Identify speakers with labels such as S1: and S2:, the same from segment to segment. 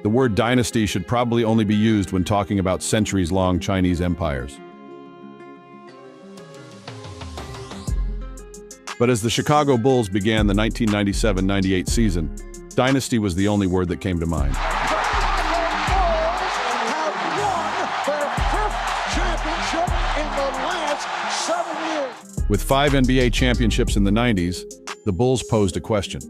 S1: The word dynasty should probably only be used when talking about centuries-long Chinese empires. But as the Chicago Bulls began the 1997-98 season, dynasty was the only word that came to mind. With 5 NBA championships in the 90s, the Bulls posed a question.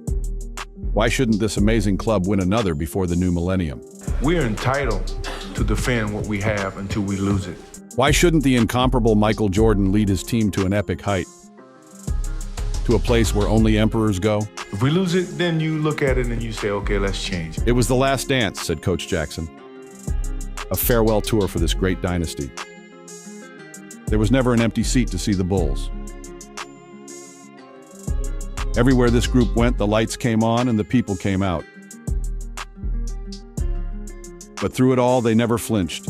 S1: Why shouldn't this amazing club win another before the new millennium?
S2: We're entitled to defend what we have until we lose it.
S1: Why shouldn't the incomparable Michael Jordan lead his team to an epic height? To a place where only emperors go?
S2: If we lose it, then you look at it and you say, okay, let's change.
S1: It was the last dance, said Coach Jackson. A farewell tour for this great dynasty. There was never an empty seat to see the Bulls. Everywhere this group went, the lights came on and the people came out. But through it all, they never flinched.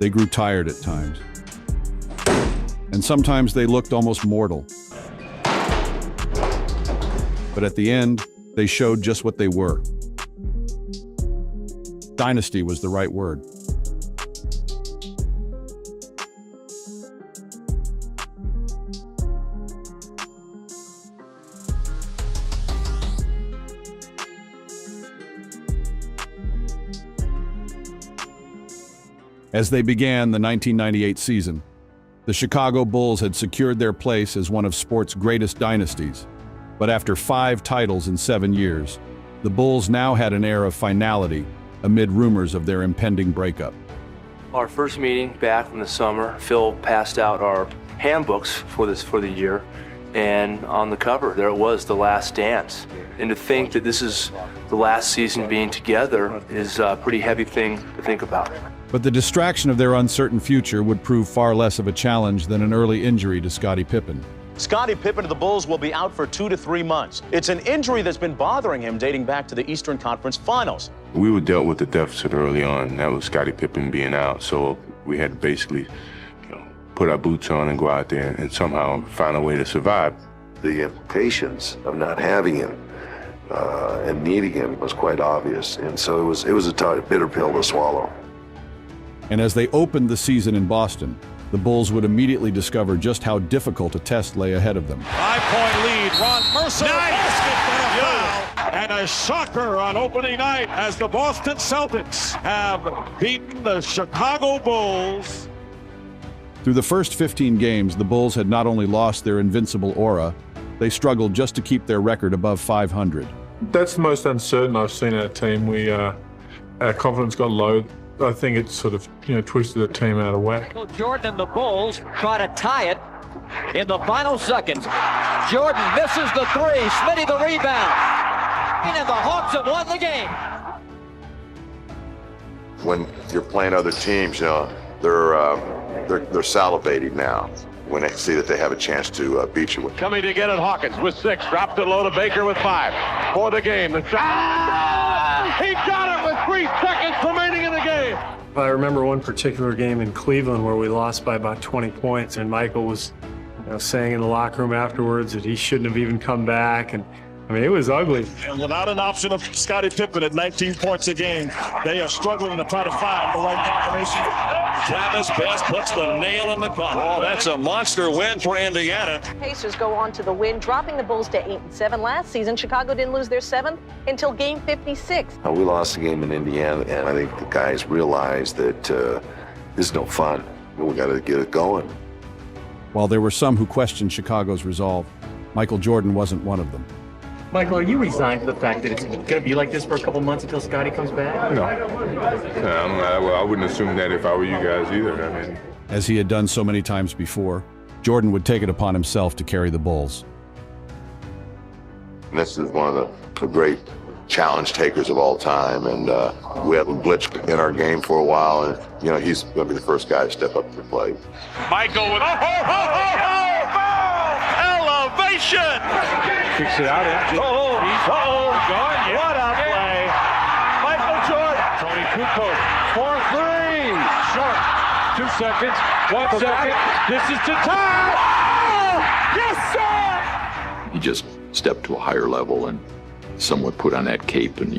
S1: They grew tired at times. And sometimes they looked almost mortal. But at the end, they showed just what they were. Dynasty was the right word. As they began the 1998 season, the Chicago Bulls had secured their place as one of sport's greatest dynasties. But after 5 titles in 7 years, the Bulls now had an air of finality amid rumors of their impending breakup.
S3: Our first meeting back in the summer, Phil passed out our handbooks for the year, and on the cover there it was, The Last Dance. And to think that this is the last season being together is a pretty heavy thing to think about.
S1: But the distraction of their uncertain future would prove far less of a challenge than an early injury to Scottie Pippen.
S4: Scottie Pippen of the Bulls will be out for 2 to 3 months. It's an injury that's been bothering him dating back to the Eastern Conference Finals.
S5: We were dealt with the deficit early on. That was Scottie Pippen being out, so we had to basically, put our boots on and go out there and somehow find a way to survive.
S6: The implications of not having him and needing him was quite obvious, and so it was a bitter pill to swallow.
S1: And as they opened the season in Boston, the Bulls would immediately discover just how difficult a test lay ahead of them.
S7: 5-point lead, Ron Mercer, basket and a foul, and a shocker on opening night as the Boston Celtics have beaten the Chicago Bulls.
S1: Through the first 15 games, the Bulls had not only lost their invincible aura, they struggled just to keep their record above 500.
S8: That's the most uncertain I've seen our team. Our confidence got low. I think it sort of, twisted the team out of whack.
S9: Jordan and the Bulls try to tie it in the final seconds. Jordan misses the 3, Smitty the rebound, and the Hawks have won the game.
S6: When you're playing other teams, they're salivating now when they see that they have a chance to beat you.
S7: Coming to get it, Hawkins with 6, dropped it low to Baker with 5 for the game. He got it with 3 seconds remaining in the game.
S10: I remember one particular game in Cleveland where we lost by about 20 points, and Michael was saying in the locker room afterwards that he shouldn't have even come back, and it was ugly.
S7: And without an option of Scottie Pippen at 19 points a game, they are struggling to try to find the right combination. Travis Best puts the nail in the coffin. Oh, that's a monster win for Indiana.
S11: Pacers go on to the win, dropping the Bulls to 8-7 last season. Chicago didn't lose their 7th until game 56.
S6: We lost the game in Indiana, and I think the guys realized that this is no fun. We got to get it going.
S1: While there were some who questioned Chicago's resolve, Michael Jordan wasn't one of them.
S12: Michael, are you resigned to the fact that it's going to be like this for a couple months until Scottie comes back?
S5: No. I wouldn't assume that if I were you guys either.
S1: As he had done so many times before, Jordan would take it upon himself to carry the Bulls.
S6: And this is one of the great challenge takers of all time, and we had a blitz in our game for a while, and he's going to be the first guy to step up to the plate.
S7: Michael with elevation.
S8: Kicks it out after.
S7: Gone. Yeah. What a play. Michael Jordan.
S8: Tony Kukoc for 3. Sharp. 2 seconds. 1 second. This is to tie.
S7: Oh, yes, sir.
S13: He just stepped to a higher level and somewhat put on that cape and,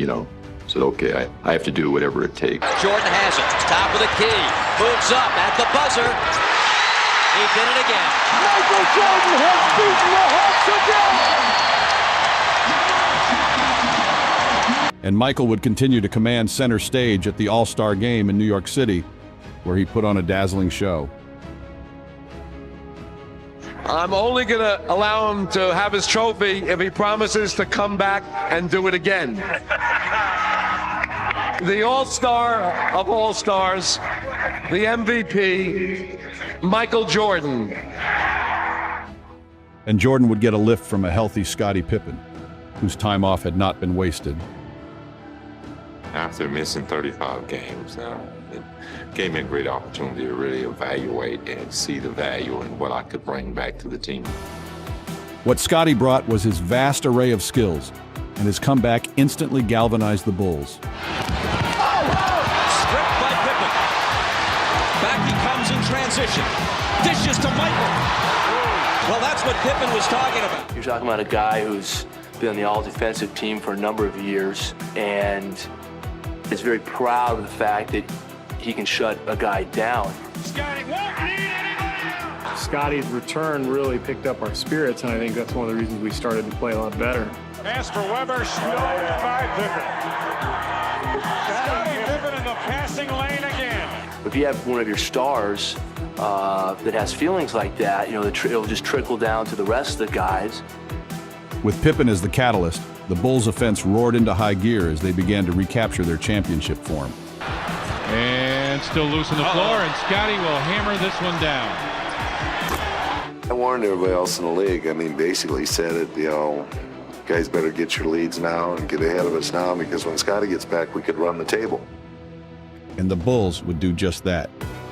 S13: said, okay, I have to do whatever it takes.
S9: Jordan has it. Top of the key. Moves up at the buzzer. He did it again.
S14: Michael Jordan has beaten the Hawks again.
S1: And Michael would continue to command center stage at the All-Star Game in New York City, where he put on a dazzling show.
S15: I'm only going to allow him to have his trophy if he promises to come back and do it again. The All-Star of All-Stars, the MVP, Michael Jordan.
S1: And Jordan would get a lift from a healthy Scottie Pippen, whose time off had not been wasted.
S16: After missing 35 games, it gave me a great opportunity to really evaluate and see the value in what I could bring back to the team.
S1: What Scottie brought was his vast array of skills, and his comeback instantly galvanized the Bulls.
S9: Stripped by Pippen. Back he comes in transition. Dishes to Michael. Well, that's what Pippen was talking about.
S3: You're talking about a guy who's been on the all-defensive team for a number of years and is very proud of the fact that he can shut a guy down.
S10: Scottie's return really picked up our spirits, and I think that's one of the reasons we started to play a lot better.
S14: Pass for Weber, stolen by Pippen. Scottie Pippen in the passing lane again.
S3: If you have one of your stars that has feelings like that, you know, it'll just trickle down to the rest of the guys.
S1: With Pippen as the catalyst, the Bulls' offense roared into high gear as they began to recapture their championship form.
S17: And still loose on the floor, and Scottie will hammer this one down.
S18: I warned everybody else in the league. I mean, basically said it, you know, guys better get your leads now and get ahead of us now, because when Scottie gets back, we could run the table.
S1: And the Bulls would do just that.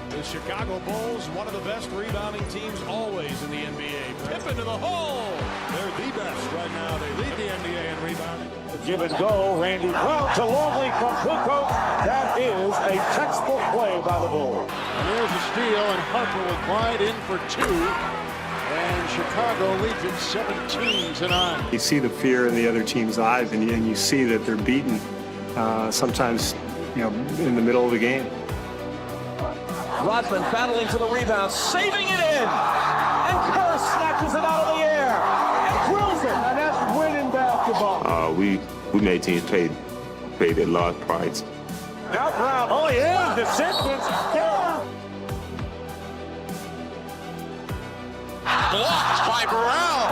S14: The Chicago Bulls, one of the best rebounding teams always in the NBA. Pippen to the hole. They're the best right now. They lead the NBA in rebounding. Give and go. Randy Brown to Longley from Kukoc. That is a textbook play by the Bulls. And there's a steal, and Harper with wide in for two. And Chicago leads it 17-9.
S10: You see the fear in the other team's eyes, and you see that they're beaten sometimes, you know, in the middle of the game.
S9: Rodman battling for the rebound, saving it in, and Kerr snatches it out of the air and drills it, and that's winning basketball.
S16: We made teams pay a large price.
S14: Now Brown, oh yeah, the sequence. Yeah.
S19: Blocked by Burrell.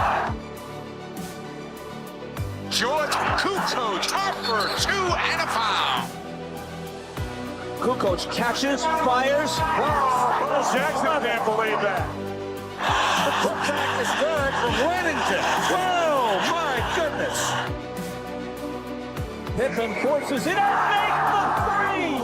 S19: George Kukoc, Harper, 2 and a foul.
S9: Kukoc catches, fires.
S14: Well, Jackson can't believe that. The putback is good from Wennington. Whoa, my goodness.
S9: Pippen forces it out, makes the three.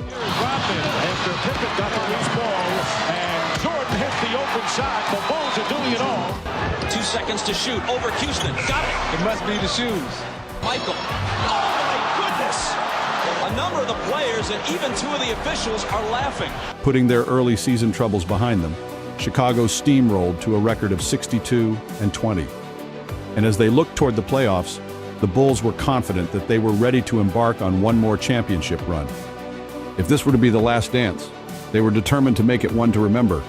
S14: Rodman after Pippen got the loose ball, and Jordan hit the open shot. The Bulls are doing it all.
S9: 2 seconds to shoot over Houston. Got it.
S14: It must be the shoes.
S9: Michael. Oh, my goodness. A number of the players and even 2 of the officials are laughing.
S1: Putting their early season troubles behind them, Chicago steamrolled to a record of 62-20. And as they looked toward the playoffs, the Bulls were confident that they were ready to embark on one more championship run. If this were to be the last dance, they were determined to make it one to remember.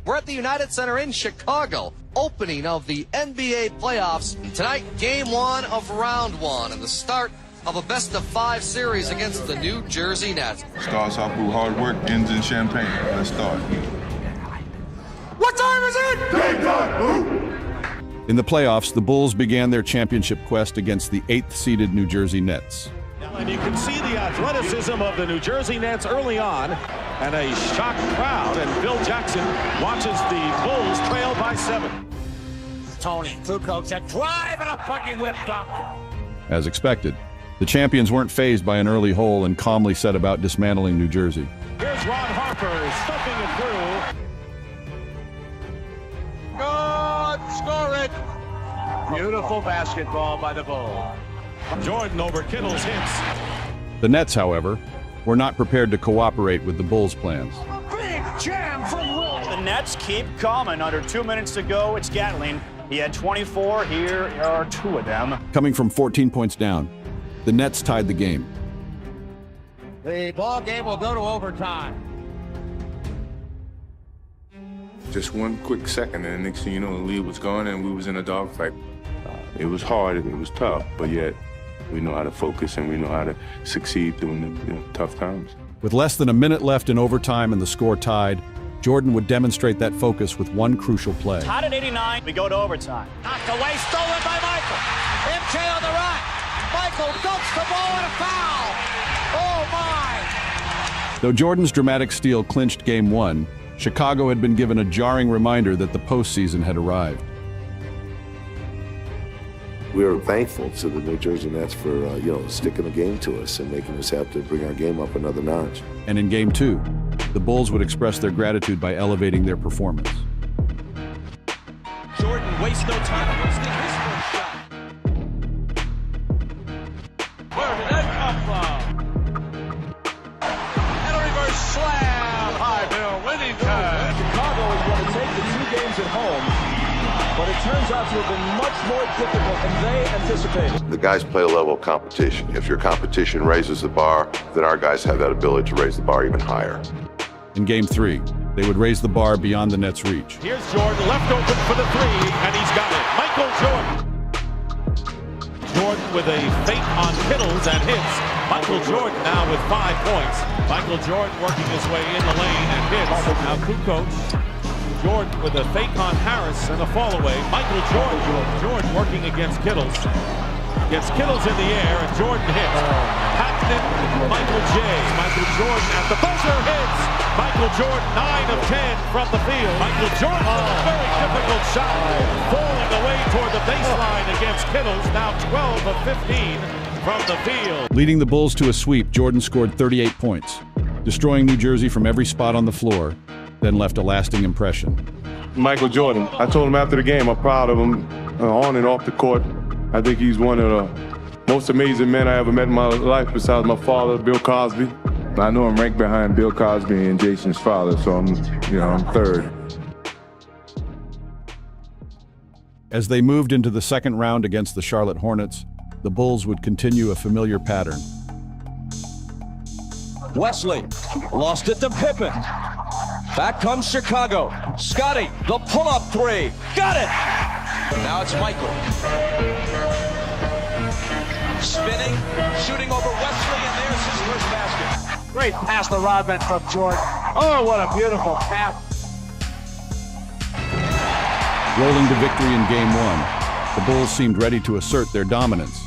S20: We're at the United Center in Chicago, opening of the NBA playoffs. Tonight, game 1 of round 1 and the start of a best-of-5 series against the New Jersey Nets.
S5: Starts off with hard work, ends in champagne. Let's start.
S14: What time is it?
S1: In the playoffs, the Bulls began their championship quest against the 8th-seeded New Jersey Nets.
S14: And you can see the athleticism of the New Jersey Nets early on, and a shocked crowd, and Phil Jackson watches the Bulls trail by 7.
S9: Tony Kukoc, a drive and a fucking whip stop.
S1: As expected, the champions weren't fazed by an early hole and calmly set about dismantling New Jersey.
S14: Here's Ron Harper stuffing it through. Good, score it.
S9: Beautiful basketball by the Bulls.
S14: Jordan over Kittle's hits.
S1: The Nets, however, were not prepared to cooperate with the Bulls' plans.
S21: Big jam from Roll. The Nets keep coming. Under 2 minutes to go, it's Gatling. He had 24. Here are 2 of them.
S1: Coming from 14 points down, the Nets tied the game.
S9: The ball game will go to overtime.
S5: Just one quick second, and the next thing you know, the lead was gone, and we was in a dogfight. It was hard and it was tough, but yet we know how to focus and we know how to succeed during the tough times.
S1: With less than a minute left in overtime and the score tied, Jordan would demonstrate that focus with one crucial play.
S21: Tied at 89. We go to overtime.
S9: Knocked away, stolen by Michael. MJ on the right. Michael dumps the ball and a foul. Oh, my.
S1: Though Jordan's dramatic steal clinched Game 1, Chicago had been given a jarring reminder that the postseason had arrived.
S18: We were thankful to the New Jersey Nets for, sticking the game to us and making us have to bring our game up another notch.
S1: And in Game 2, the Bulls would express their gratitude by elevating their performance.
S9: Jordan wastes no time. Wasting his first shot. Where did that come from? And a reverse slam. High Bill winning time.
S22: Chicago is going to take the 2 games at home, but it turns out to have been much more difficult than they anticipated.
S6: The guys play a level of competition. If your competition raises the bar, then our guys have that ability to raise the bar even higher.
S1: In Game 3, they would raise the bar beyond the Nets' reach.
S14: Here's Jordan, left open for the 3, and he's got it. Michael Jordan. Jordan with a feint on Kittles and hits. Michael Jordan now with 5 points. Michael Jordan working his way in the lane and hits. Now Kukoc. Jordan with a fake on Harris and a fall away. Michael Jordan working against Kittles. Gets Kittles in the air and Jordan hits. Paxton, Michael J. Michael Jordan at the buzzer hits. Michael Jordan 9 of 10 from the field. Michael Jordan with a very difficult shot. Falling away toward the baseline against Kittles. Now 12 of 15 from the field.
S1: Leading the Bulls to a sweep, Jordan scored 38 points, destroying New Jersey from every spot on the floor, then left a lasting impression.
S5: Michael Jordan, I told him after the game, I'm proud of him on and off the court. I think he's one of the most amazing men I ever met in my life besides my father, Bill Cosby. I know I'm ranked behind Bill Cosby and Jason's father, so I'm third.
S1: As they moved into the second round against the Charlotte Hornets, the Bulls would continue a familiar pattern.
S9: Wesley lost it to Pippen. Back comes Chicago. Scotty, the pull-up 3. Got it! Now it's Michael. Spinning, shooting over Wesley, and there's his first basket.
S21: Great pass to Rodman from Jordan. Oh, what a beautiful pass.
S1: Rolling to victory in Game 1, the Bulls seemed ready to assert their dominance.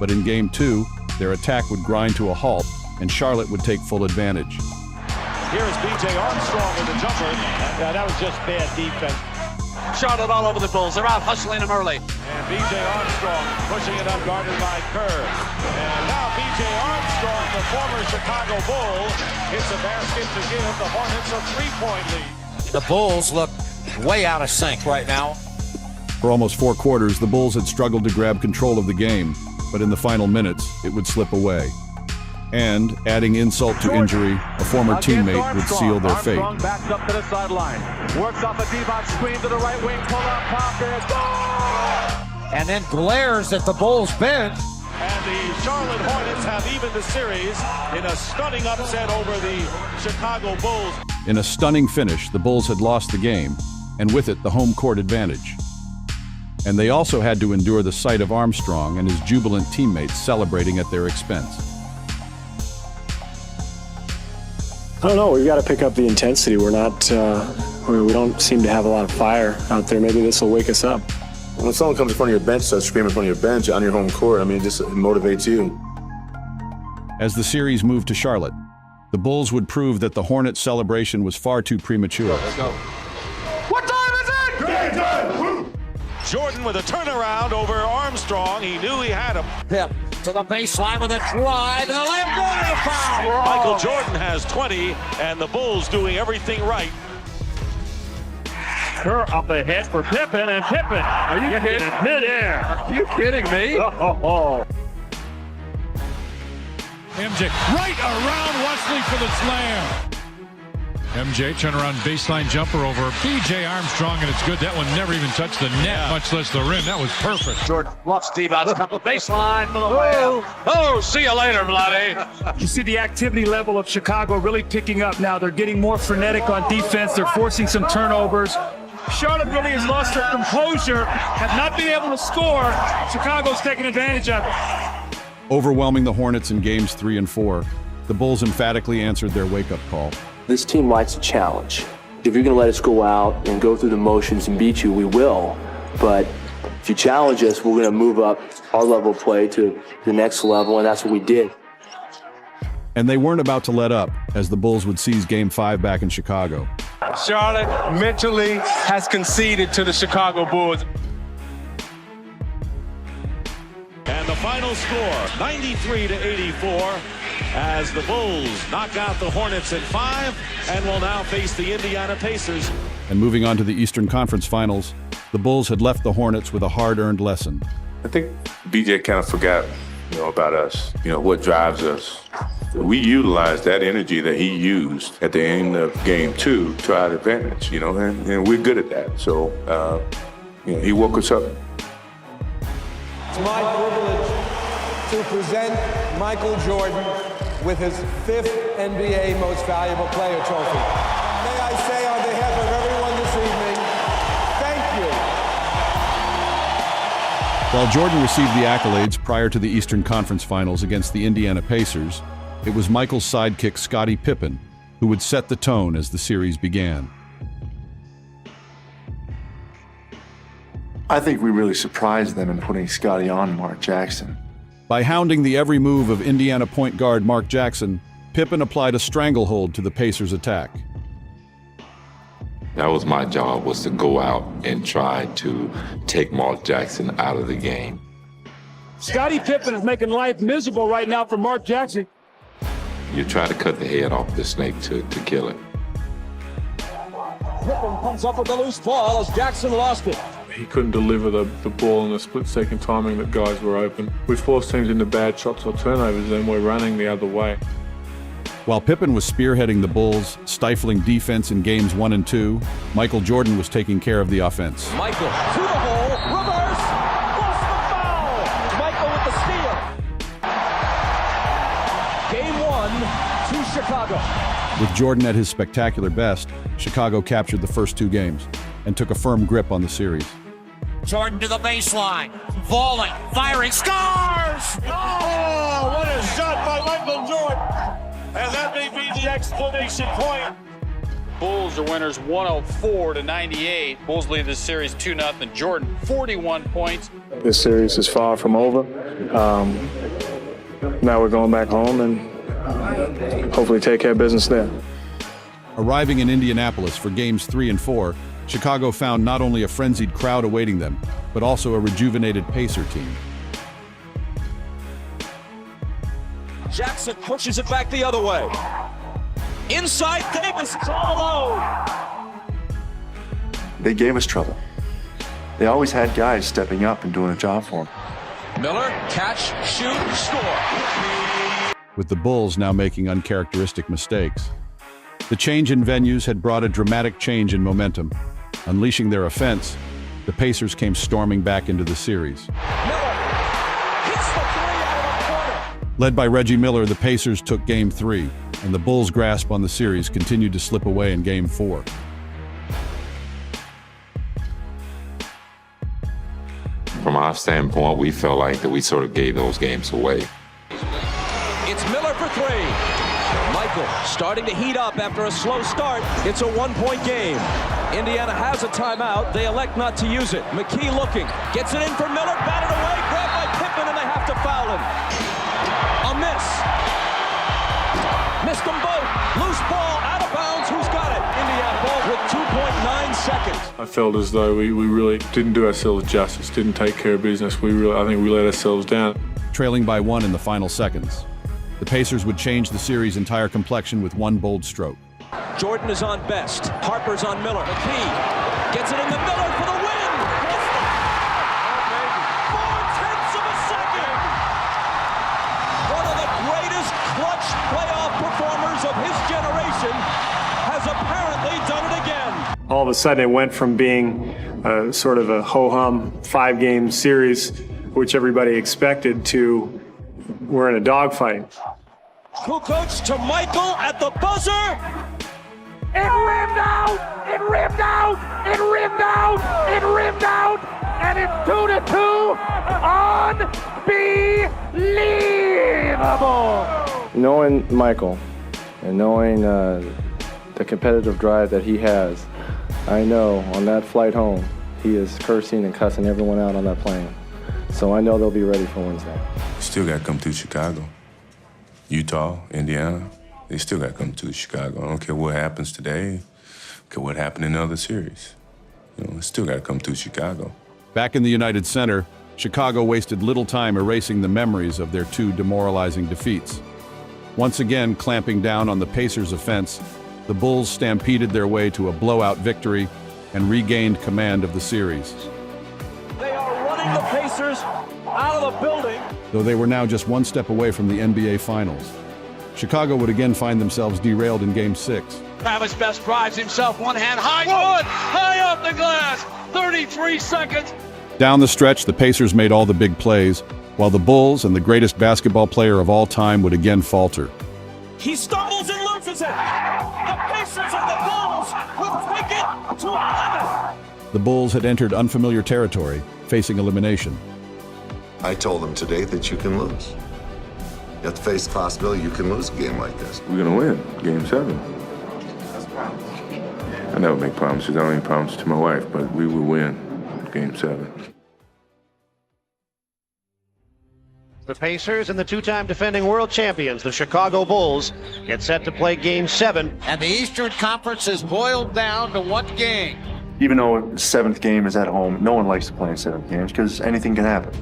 S1: But in Game 2, their attack would grind to a halt, and Charlotte would take full advantage.
S14: Here's B.J. Armstrong with a jumper. Yeah, that was just bad defense.
S9: Charlotte all over the Bulls. They're out hustling them early.
S14: And B.J. Armstrong pushing it up, guarded by Kerr. And now B.J. Armstrong, the former Chicago Bull, hits a basket to give the Hornets a 3-point lead.
S9: The Bulls look way out of sync right now.
S1: For almost 4 quarters, the Bulls had struggled to grab control of the game, but in the final minutes, it would slip away. And, adding insult to injury, a former teammate would seal their fate.
S21: Armstrong backs up to the sideline. Works off a D-box screen to the right wing. Pull up, pocket, goal!
S9: And then glares at the Bulls bench.
S14: And the Charlotte Hornets have evened the series in a stunning upset over the Chicago Bulls.
S1: In a stunning finish, the Bulls had lost the game, and with it, the home court advantage. And they also had to endure the sight of Armstrong and his jubilant teammates celebrating at their expense.
S10: I don't know. We've got to pick up the intensity. We're not. We don't seem to have a lot of fire out there. Maybe this will wake us up.
S18: When someone comes in front of your bench, starts screaming in front of your bench on your home court, it just motivates you.
S1: As the series moved to Charlotte, the Bulls would prove that the Hornets' celebration was far too premature.
S21: Let's go. What time is it? Game time!
S14: Jordan with a turnaround over Armstrong. He knew he had him.
S9: Hip to the baseline with a drive, and the left corner foul.
S14: Michael Jordan has 20, and the Bulls doing everything right.
S21: Kerr up ahead for Pippen, and Pippen. Are you kidding? Midair.
S9: Are you kidding me?
S17: MJ right around Wesley for the slam. MJ turnaround baseline jumper over B.J. Armstrong, and it's good. That one never even touched the net, much less the rim. That was perfect.
S15: Jordan lost Steve out the baseline for the layup. Oh, see you later, Bloody.
S21: You see the activity level of Chicago really picking up now. They're getting more frenetic on defense. They're forcing some turnovers. Charlotte really has lost their composure, have not been able to score. Chicago's taking advantage of it.
S1: Overwhelming the Hornets in games 3 and 4, the Bulls emphatically answered their wake-up call.
S3: This team likes a challenge. If you're going to let us go out and go through the motions and beat you, we will. But if you challenge us, we're going to move up our level of play to the next level, and that's what we did.
S1: And they weren't about to let up, as the Bulls would seize Game 5 back in Chicago.
S15: Charlotte mentally has conceded to the Chicago Bulls.
S14: And the final score, 93-84, as the Bulls knock out the Hornets in 5 and will now face the Indiana Pacers.
S1: And moving on to the Eastern Conference Finals, the Bulls had left the Hornets with a hard-earned lesson.
S5: I think BJ kind of forgot, about us, what drives us. We utilized that energy that he used at the end of game 2 to our advantage, and we're good at that. So, he woke us up.
S2: It's my privilege to present Michael Jordan with his 5th NBA Most Valuable Player trophy. May I say on behalf of everyone this evening, thank you.
S1: While Jordan received the accolades prior to the Eastern Conference Finals against the Indiana Pacers, it was Michael's sidekick Scottie Pippen who would set the tone as the series began.
S4: I think we really surprised them in putting Scottie on Mark Jackson.
S1: By hounding the every move of Indiana point guard Mark Jackson, Pippen applied a stranglehold to the Pacers' attack.
S16: That was my job, was to go out and try to take Mark Jackson out of the game.
S21: Scottie Pippen is making life miserable right now for Mark Jackson.
S16: You try to cut the head off the snake to kill it.
S21: Pippen comes up with the loose ball as Jackson lost it.
S8: He couldn't deliver the ball in the split-second timing that guys were open. We forced teams into bad shots or turnovers, and we're running the other way.
S1: While Pippen was spearheading the Bulls, stifling defense in games 1 and 2, Michael Jordan was taking care of the offense.
S21: Michael to the hole, reverse, lost the foul. Michael with the steal. Game 1 to Chicago.
S1: With Jordan at his spectacular best, Chicago captured the first 2 games and took a firm grip on the series.
S19: Jordan to the baseline, falling, firing, scores!
S14: Oh, what a shot by Michael Jordan! And that may be the exclamation point.
S23: Bulls are winners 104-98. Bulls lead this series 2-0. Jordan, 41 points.
S10: This series is far from over. Now we're going back home and hopefully take care of business there.
S1: Arriving in Indianapolis for games 3 and 4, Chicago found not only a frenzied crowd awaiting them, but also a rejuvenated Pacer team.
S21: Jackson pushes it back the other way. Inside, Davis is all alone.
S4: They gave us trouble. They always had guys stepping up and doing a job for them.
S21: Miller, catch, shoot, score.
S1: With the Bulls now making uncharacteristic mistakes. The change in venues had brought a dramatic change in momentum. Unleashing their offense, the Pacers came storming back into the series. Led by Reggie Miller, the Pacers took Game 3, and the Bulls' grasp on the series continued to slip away in Game 4.
S16: From our standpoint, we felt like that we sort of gave those games away.
S21: It's Miller for 3. Michael starting to heat up after a slow start. It's a 1-point game. Indiana has a timeout. They elect not to use it. McKee looking. Gets it in for Miller. Batted away. Grabbed by Pippen, and they have to foul him. A miss. Missed them both. Loose ball. Out of bounds. Who's got it? Indiana ball with 2.9 seconds.
S8: I felt as though we really didn't do ourselves justice, didn't take care of business. I think we let ourselves down.
S1: Trailing by 1 in the final seconds, the Pacers would change the series' entire complexion with one bold stroke.
S21: Jordan is on best. Harper's on Miller. McKee gets it in the Miller for the win. 4/10 of a second. One of the greatest
S10: of a sudden it went from being sort of a ho-hum 5-game series, which everybody expected, to we're in a dogfight.
S21: Kukoc to Michael at the buzzer.
S19: It rimmed out! It rimmed out! It rimmed out! It rimmed out! And it's 2-2. Unbelievable!
S7: Knowing Michael and knowing the competitive drive that he has, I know on that flight home, he is cursing and cussing everyone out on that plane. So I know they'll be ready for Wednesday.
S5: Still got to come through Chicago. Utah, Indiana, they still got to come to Chicago. I don't care what happens today, I don't care what happened in the other series. They still got to come through Chicago.
S1: Back in the United Center, Chicago wasted little time erasing the memories of their 2 demoralizing defeats. Once again clamping down on the Pacers' offense, the Bulls stampeded their way to a blowout victory and regained command of the series.
S21: They are running the Pacers out of the building.
S1: Though they were now just one step away from the NBA Finals. Chicago would again find themselves derailed in Game 6.
S22: Travis Best drives himself one hand high, good, high off the glass, 33 seconds.
S1: Down the stretch, the Pacers made all the big plays, while the Bulls and the greatest basketball player of all time would again falter.
S21: He stumbles and loses it. The Pacers and the Bulls will take it to 11.
S1: The Bulls had entered unfamiliar territory, facing elimination.
S6: I told them today that you can lose. You have to face the possibility you can lose a game like this.
S5: We're going to win Game 7. I never make promises. I don't make promises to my wife, but we will win Game 7.
S11: The Pacers and the 2-time defending world champions, the Chicago Bulls, get set to play Game 7.
S22: And the Eastern Conference is boiled down to one game.
S4: Even though the 7th game is at home, no one likes to play in 7th games because anything can happen.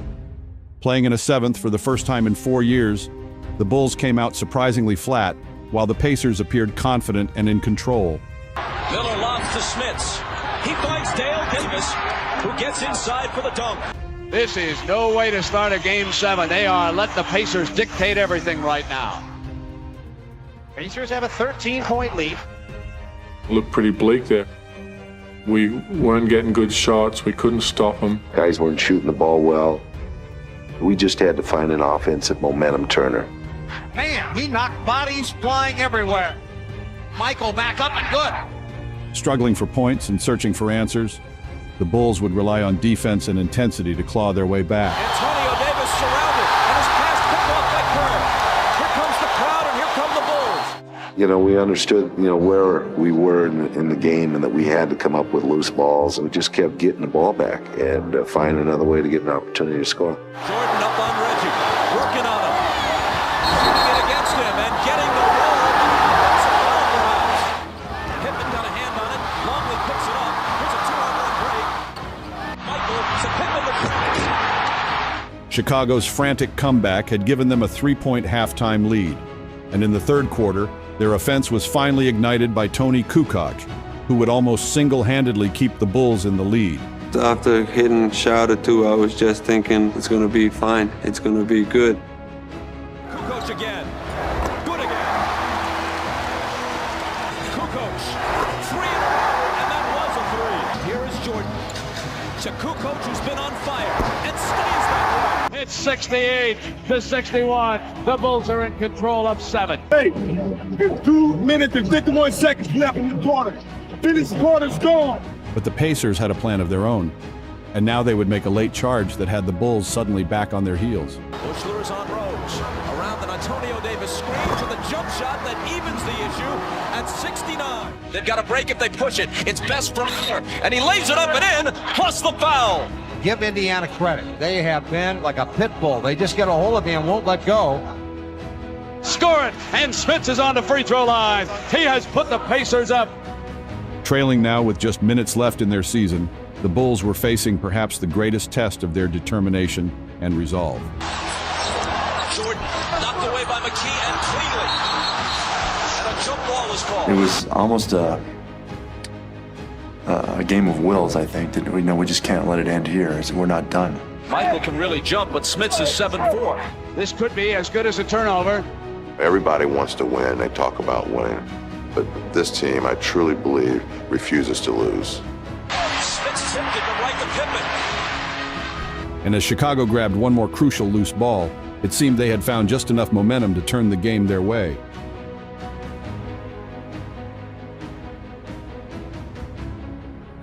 S1: Playing in a 7th for the first time in 4 years, the Bulls came out surprisingly flat, while the Pacers appeared confident and in control.
S21: Miller lobs to Smits. He finds Dale Davis, who gets inside for the dunk.
S22: This is no way to start a Game 7. They are letting the Pacers dictate everything right now.
S11: Pacers have a 13-point lead.
S8: Looked pretty bleak there. We weren't getting good shots. We couldn't stop them.
S18: Guys weren't shooting the ball well. We just had to find an offensive momentum turner.
S22: Man, he knocked bodies flying everywhere. Michael back up and good.
S1: Struggling for points and searching for answers, the Bulls would rely on defense and intensity to claw their way back.
S21: Antonio Davis surrounded, and his pass picked off by Kerr. Here comes the crowd, and here come the Bulls.
S18: We understood, where we were in the game and that we had to come up with loose balls, and we just kept getting the ball back and find another way to get an opportunity to score.
S21: Jordan up on Reggie, working on him. Shooting it against him and getting the ball. That's a foul, perhaps. Pittman got a hand on it. Longley picks it up. Here's a 2-on-1 break. Michael to Pittman the pass.
S1: Chicago's frantic comeback had given them a 3-point halftime lead, and in the third quarter, their offense was finally ignited by Tony Kukoc, who would almost single-handedly keep the Bulls in the lead.
S12: After hitting a shot or two, I was just thinking, it's going to be fine. It's going to be good.
S21: Kukoc again. Good again. Kukoc. 3 in a row, and that was a 3. Here is Jordan. To Kukoc, who's been on fire, and stays that way.
S22: It's 68 to 61. The Bulls are in control of 7.
S5: Hey, it's 2 minutes and 51 seconds left in the quarter. Finish the quarter's gone.
S1: But the Pacers had a plan of their own, and now they would make a late charge that had the Bulls suddenly back on their heels.
S21: Bushler is on Rose. Around an Antonio Davis screen for the jump shot that evens the issue at 69. They've got a break if they push it. It's Best from there, and he lays it up and in, plus the foul.
S11: Give Indiana credit. They have been like a pit bull. They just get a hold of me and won't let go.
S22: Score it, and Smits is on the free throw line. He has put the Pacers up.
S1: Trailing now with just minutes left in their season, the Bulls were facing perhaps the greatest test of their determination and resolve.
S21: Jordan knocked away by McKee and cleanly. And a jump ball is called.
S4: It was almost a game of wills, I think. That we just can't let it end here. We're not done.
S21: Michael can really jump, but Smits is 7-4.
S22: This could be as good as a turnover.
S6: Everybody wants to win. They talk about winning. But this team, I truly believe, refuses to lose.
S21: Smith tipped it to right to Pippen.
S1: And as Chicago grabbed one more crucial loose ball, it seemed they had found just enough momentum to turn the game their way.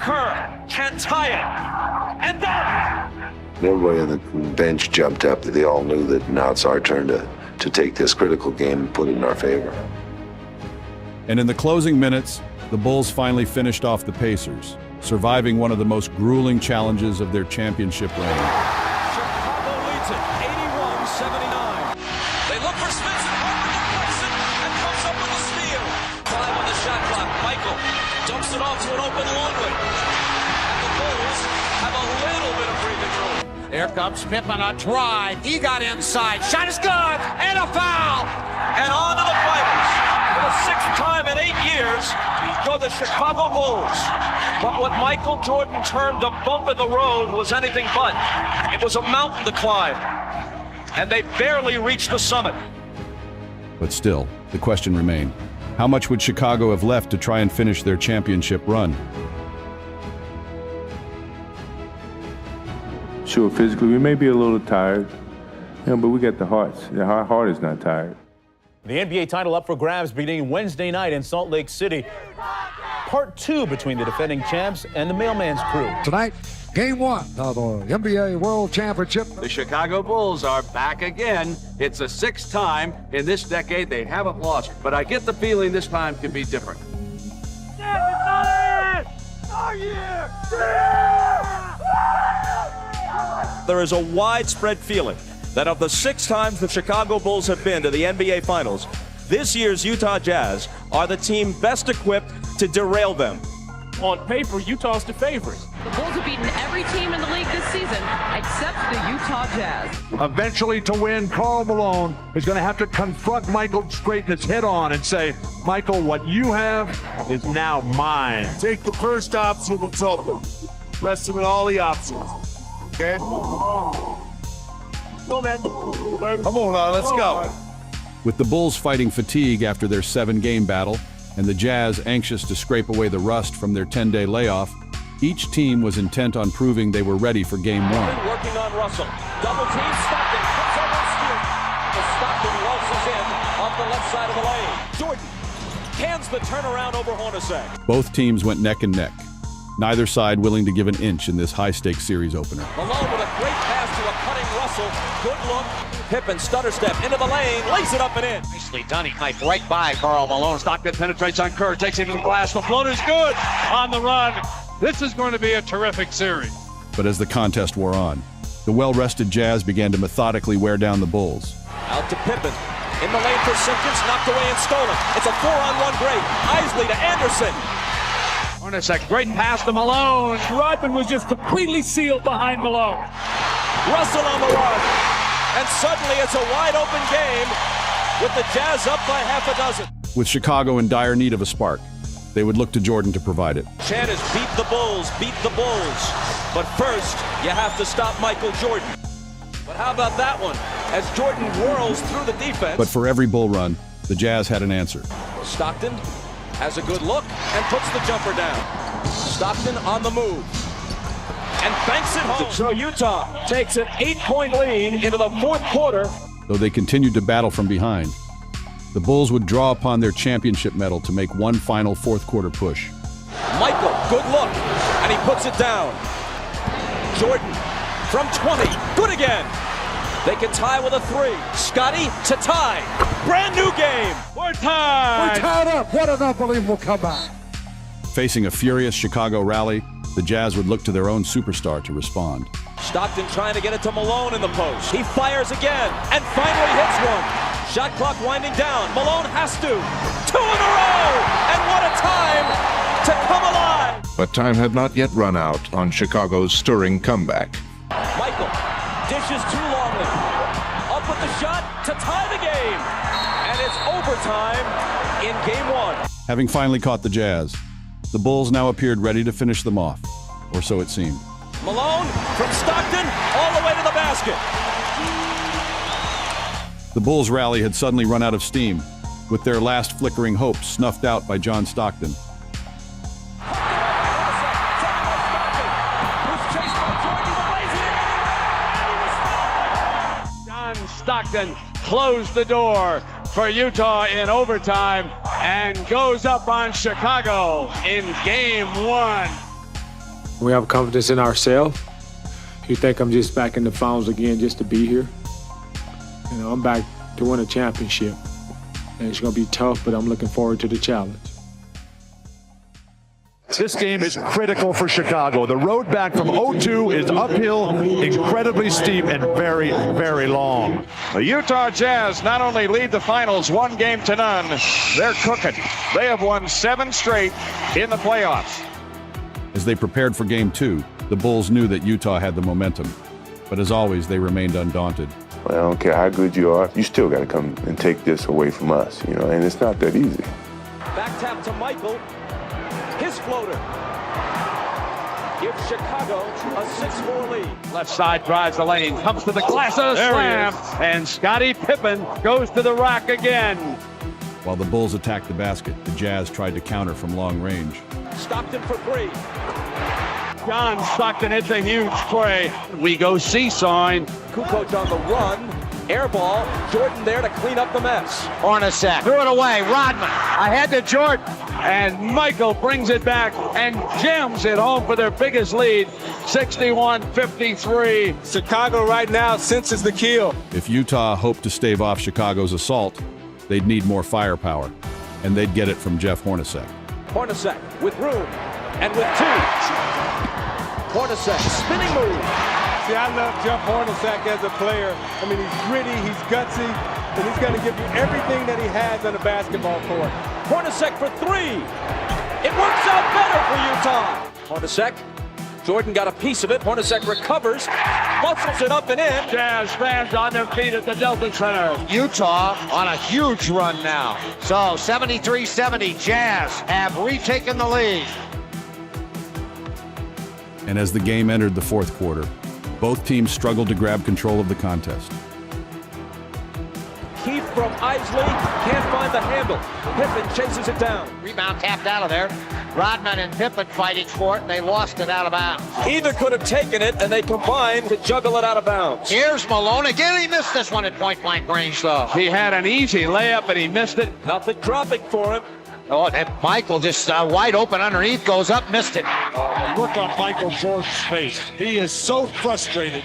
S21: Kerr can't tie it. And done.
S18: Everybody on the bench jumped up. They all knew that now it's our turn to take this critical game and put it in our favor.
S1: And in the closing minutes, the Bulls finally finished off the Pacers, surviving one of the most grueling challenges of their championship reign.
S21: Chicago leads it, 81-79. They look for Smith and Harper deflects it and comes up with a steal. 5 on the shot clock. Michael dumps it off to an open Longley. And the Bulls have a little bit of breathing room.
S19: Here comes Pippen, a drive. He got inside. Shot is good. And a foul.
S21: And on to the finals. For the 6th time in 8 years, go the Chicago Bulls. But what Michael Jordan termed a bump in the road was anything but. It was a mountain to climb. And they barely reached the summit.
S1: But still, the question remained, how much would Chicago have left to try and finish their championship run?
S5: Sure, physically, we may be a little tired, but we got the hearts. Our heart is not tired.
S9: The NBA title up for grabs beginning Wednesday night in Salt Lake City. Part 2 between the defending champs and the Mailman's crew.
S13: Tonight, Game 1 of the NBA World Championship.
S20: The Chicago Bulls are back again. It's the 6th time in this decade they haven't lost, but I get the feeling this time could be different.
S21: There is a widespread feeling that of the 6 times the Chicago Bulls have been to the NBA Finals, this year's Utah Jazz are the team best equipped to derail them.
S23: On paper, Utah's the favorite.
S24: The Bulls have beaten every team in the league this season except the Utah Jazz.
S14: Eventually, to win, Karl Malone is going to have to confront Michael Straightness head on and say, Michael, what you have is now mine. Take the first option that's open. Rest of it, all the options. Okay? Go, man. Come on now, let's go.
S1: With the Bulls fighting fatigue after their 7-game battle, and the Jazz anxious to scrape away the rust from their 10-day layoff, each team was intent on proving they were ready for Game 1.
S21: Working on Russell. Double team, Stockton comes over and steals. The Stockton waltzes in off the left side of the lane. Jordan hands the turnaround over Hornacek.
S1: Both teams went neck and neck, neither side willing to give an inch in this high-stakes series opener.
S21: Malone with a great pass to a cutting Russell. Good look. Pippen stutter step into the lane, lays it up and in.
S22: Nicely done. He knifed right by Karl Malone. Stockton penetrates on Kerr, takes him to the glass. The floater's good on the run.
S17: This is going to be a terrific series.
S1: But as the contest wore on, the well-rested Jazz began to methodically wear down the Bulls.
S21: Out to Pippen. In the lane for Simpkins, knocked away and stolen. It's a 4-on-1 break. Isley to Anderson.
S22: Hornacek, great pass to Malone.
S23: Rodman was just completely sealed behind Malone.
S21: Russell on the run. And suddenly it's a wide-open game with the Jazz up by half a dozen.
S1: With Chicago in dire need of a spark, they would look to Jordan to provide it.
S21: Chant is beat the Bulls. But first, you have to stop Michael Jordan. But how about that one? As Jordan whirls through the defense.
S1: But for every Bull run, the Jazz had an answer.
S21: Stockton has a good look and puts the jumper down. Stockton on the move. And banks it home. So Utah takes an 8-point lead into the 4th quarter.
S1: Though they continued to battle from behind, the Bulls would draw upon their championship medal to make one final 4th quarter push.
S21: Michael, good look, and he puts it down. Jordan from 20, good again. They can tie with a 3. Scotty to tie. Brand new game.
S23: We're tied.
S13: We're tied up. What an unbelievable comeback.
S1: Facing a furious Chicago rally, the Jazz would look to their own superstar to respond.
S21: Stockton trying to get it to Malone in the post. He fires again and finally hits one. Shot clock winding down. Malone has to. 2 in a row! And what a time to come alive!
S25: But time had not yet run out on Chicago's stirring comeback.
S21: Michael dishes to Longley. Up with the shot to tie the game. And it's overtime in Game 1.
S1: Having finally caught the Jazz, the Bulls now appeared ready to finish them off, or so it seemed.
S21: Malone from Stockton all the way to the basket.
S1: The Bulls' rally had suddenly run out of steam, with their last flickering hopes snuffed out by John Stockton.
S2: John Stockton closed the door for Utah in overtime and goes up on Chicago in game 1.
S3: We have confidence in ourselves. You think I'm just back in the finals again just to be here? You know, I'm back to win a championship. And it's going to be tough, but I'm looking forward to the challenge.
S10: This game is critical for Chicago. The road back from 0-2 is uphill, incredibly steep, and very, very long.
S2: The Utah Jazz not only lead the finals 1-0 they're cooking. They have won 7 straight in the playoffs.
S1: As they prepared for Game 2, the Bulls knew that Utah had the momentum. But as always, they remained undaunted.
S5: I don't care how good you are, you still got to come and take this away from us, you know, and it's not that easy.
S21: Back tap to Michael. His floater gives Chicago a 6-4 lead.
S2: Left side drives the lane, comes to the glass of the slam, and Scottie Pippen goes to the rack again.
S1: While the Bulls attacked the basket, the Jazz tried to counter from long range.
S21: Stockton for 3.
S2: John Stockton hits a huge play. We go seesawing.
S21: Kukoc on the run. Air ball. Jordan there to clean up the mess.
S11: Hornacek threw it away. Rodman
S2: Ahead to Jordan. And Michael brings it back and jams it home for their biggest lead, 61-53.
S3: Chicago right now senses the kill.
S1: If Utah hoped to stave off Chicago's assault, they'd need more firepower, and they'd get it from Jeff Hornacek.
S21: Hornacek with room and with 2. Hornacek, spinning move.
S3: See, I love Jeff Hornacek as a player. I mean, he's gritty, he's gutsy, and he's going to give you everything that he has on the basketball court.
S21: Hornacek for 3. It works out better for Utah. Hornacek. Jordan got a piece of it. Hornacek recovers, muscles it up and in.
S2: Jazz fans on their feet at the Delta Center.
S11: Utah on a huge run now. So 73-70, Jazz have retaken the lead.
S1: And as the game entered the fourth quarter, both teams struggled to grab control of the contest.
S21: Keith from Isley can't find the handle. Pippen chases it down.
S11: Rebound tapped out of there. Rodman and Pippen fighting for it, and they lost it out of bounds.
S21: Either could have taken it, and they combined to juggle it out of bounds.
S11: Here's Malone. Again, he missed this one at point-blank range, though.
S2: He had an easy layup, and he missed it.
S21: Nothing dropping for him.
S11: Oh, and Michael just wide open underneath, goes up, missed it.
S14: Look on Michael Jordan's face. He is so frustrated.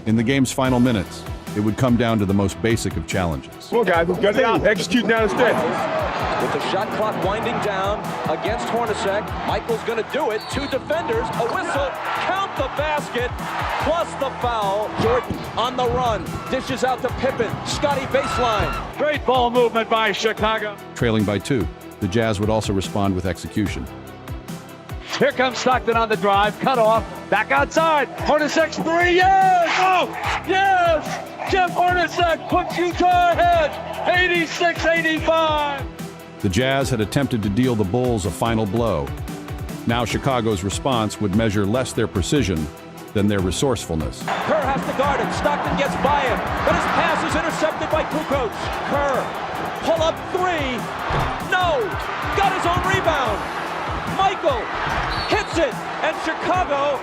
S1: In the game's final minutes, it would come down to the most basic of challenges.
S3: Come on, guys, let's get down. Execute down the stretch.
S21: With the shot clock winding down against Hornacek, Michael's going to do it. 2 defenders, a whistle, count the basket, plus the foul. Jordan on the run, dishes out to Pippen. Scottie baseline.
S2: Great ball movement by Chicago.
S1: Trailing by 2, the Jazz would also respond with execution.
S2: Here comes Stockton on the drive, cut off, back outside. Hornacek's 3, yes! Oh, yes! Jeff Hornacek puts Utah ahead, 86-85.
S1: The Jazz had attempted to deal the Bulls a final blow. Now Chicago's response would measure less their precision than their resourcefulness.
S21: Kerr has to guard him. Stockton gets by him, but his pass is intercepted by Kukoc. Kerr, pull up 3. No! Got his own rebound. Michael hits it, and Chicago